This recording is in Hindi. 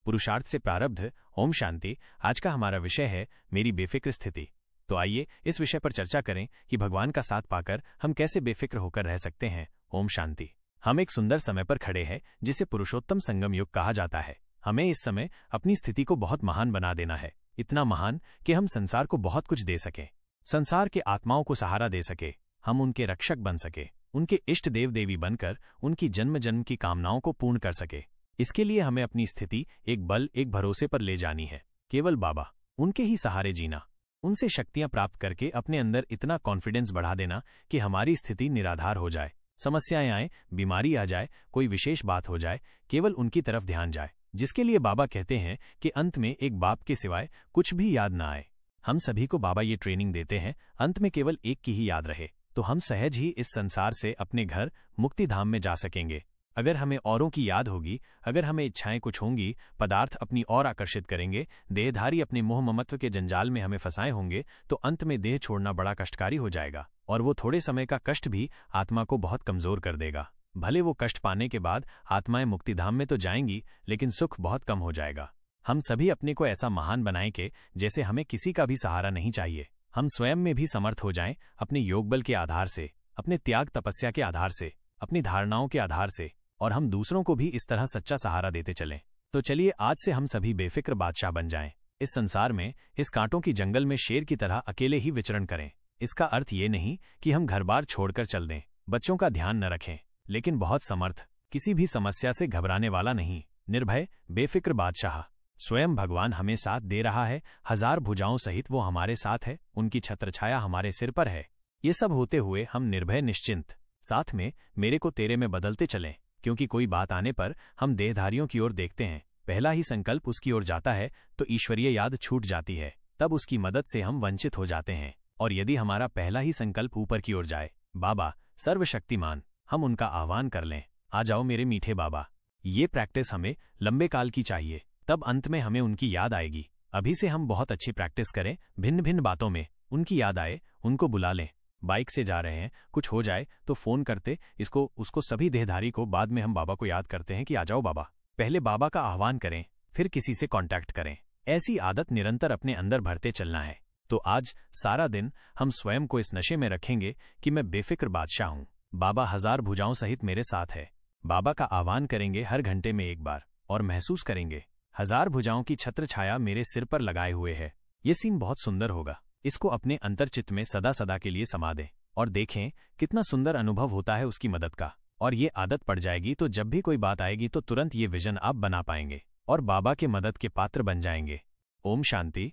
पुरुषार्थ से प्रारब्ध। ओम शांति। आज का हमारा विषय है मेरी बेफिक्र स्थिति। तो आइए इस विषय पर चर्चा करें कि भगवान का साथ पाकर हम कैसे बेफिक्र होकर रह सकते हैं। ओम शांति। हम एक सुंदर समय पर खड़े हैं जिसे पुरुषोत्तम संगम युग कहा जाता है। हमें इस समय अपनी स्थिति को बहुत महान बना देना है, इतना महान कि हम संसार को बहुत कुछ दे सकें, संसार के आत्माओं को सहारा दे सके, हम उनके रक्षक बन सके, उनके इष्ट देव देवी बनकर उनकी जन्म जन्म की कामनाओं को पूर्ण कर सके। इसके लिए हमें अपनी स्थिति एक बल, एक भरोसे पर ले जानी है। केवल बाबा, उनके ही सहारे जीना, उनसे शक्तियां प्राप्त करके अपने अंदर इतना कॉन्फिडेंस बढ़ा देना कि हमारी स्थिति निराधार हो जाए। समस्याएं आए, बीमारी आ जाए, कोई विशेष बात हो जाए, केवल उनकी तरफ ध्यान जाए, जिसके लिए बाबा कहते हैं कि अंत में एक बाप के सिवाय कुछ भी याद ना आए। हम सभी को बाबा ये ट्रेनिंग देते हैं, अंत में केवल एक की ही याद रहे, तो हम सहज ही इस संसार से अपने घर मुक्ति धाम में जा सकेंगे। अगर हमें औरों की याद होगी, अगर हमें इच्छाएं कुछ होंगी, पदार्थ अपनी ओर आकर्षित करेंगे, देहधारी अपने मोह ममत्व के जंजाल में हमें फंसाए होंगे, तो अंत में देह छोड़ना बड़ा कष्टकारी हो जाएगा और वो थोड़े समय का कष्ट भी आत्मा को बहुत कमजोर कर देगा। भले वो कष्ट पाने के बाद आत्माएं मुक्तिधाम में तो जाएंगी, लेकिन सुख बहुत कम हो जाएगा। हम सभी अपने को ऐसा महान बनाएं कि जैसे हमें किसी का भी सहारा नहीं चाहिए। हम स्वयं में भी समर्थ हो जाएं, अपने योग बल के आधार से, अपने त्याग तपस्या के आधार से, अपनी धारणाओं के आधार से, और हम दूसरों को भी इस तरह सच्चा सहारा देते चलें। तो चलिए आज से हम सभी बेफिक्र बादशाह बन जाएं। इस संसार में, इस कांटों की जंगल में शेर की तरह अकेले ही विचरण करें। इसका अर्थ ये नहीं कि हम घर बार छोड़कर चल दें, बच्चों का ध्यान न रखें, लेकिन बहुत समर्थ, किसी भी समस्या से घबराने वाला नहीं, निर्भय बेफिक्र बादशाह। स्वयं भगवान हमें साथ दे रहा है, हजार भुजाओं सहित वो हमारे साथ है, उनकी छत्रछाया हमारे सिर पर है। ये सब होते हुए हम निर्भय निश्चिंत साथ में मेरे को तेरे में बदलते चलें, क्योंकि कोई बात आने पर हम देहधारियों की ओर देखते हैं, पहला ही संकल्प उसकी ओर जाता है तो ईश्वरीय याद छूट जाती है, तब उसकी मदद से हम वंचित हो जाते हैं। और यदि हमारा पहला ही संकल्प ऊपर की ओर जाए, बाबा सर्वशक्तिमान, हम उनका आह्वान कर लें, आ जाओ मेरे मीठे बाबा। ये प्रैक्टिस हमें लंबे काल की चाहिए, तब अंत में हमें उनकी याद आएगी। अभी से हम बहुत अच्छी प्रैक्टिस करें, भिन्न भिन्न बातों में उनकी याद आए, उनको बुला लें। बाइक से जा रहे हैं, कुछ हो जाए तो फोन करते इसको उसको, सभी देहधारी को, बाद में हम बाबा को याद करते हैं कि आ जाओ बाबा। पहले बाबा का आह्वान करें, फिर किसी से कांटेक्ट करें। ऐसी आदत निरंतर अपने अंदर भरते चलना है। तो आज सारा दिन हम स्वयं को इस नशे में रखेंगे कि मैं बेफिक्र बादशाह हूं, बाबा हजार भुजाओं सहित मेरे साथ है। बाबा का आह्वान करेंगे हर घंटे में एक बार, और महसूस करेंगे हजार भुजाओं की छत्र छाया मेरे सिर पर लगाए हुए है। ये सीन बहुत सुंदर होगा। इसको अपने अंतर्चित्त में सदा सदा के लिए समा दें और देखें कितना सुंदर अनुभव होता है उसकी मदद का। और ये आदत पड़ जाएगी तो जब भी कोई बात आएगी तो तुरंत ये विजन आप बना पाएंगे और बाबा के मदद के पात्र बन जाएंगे। ओम शांति।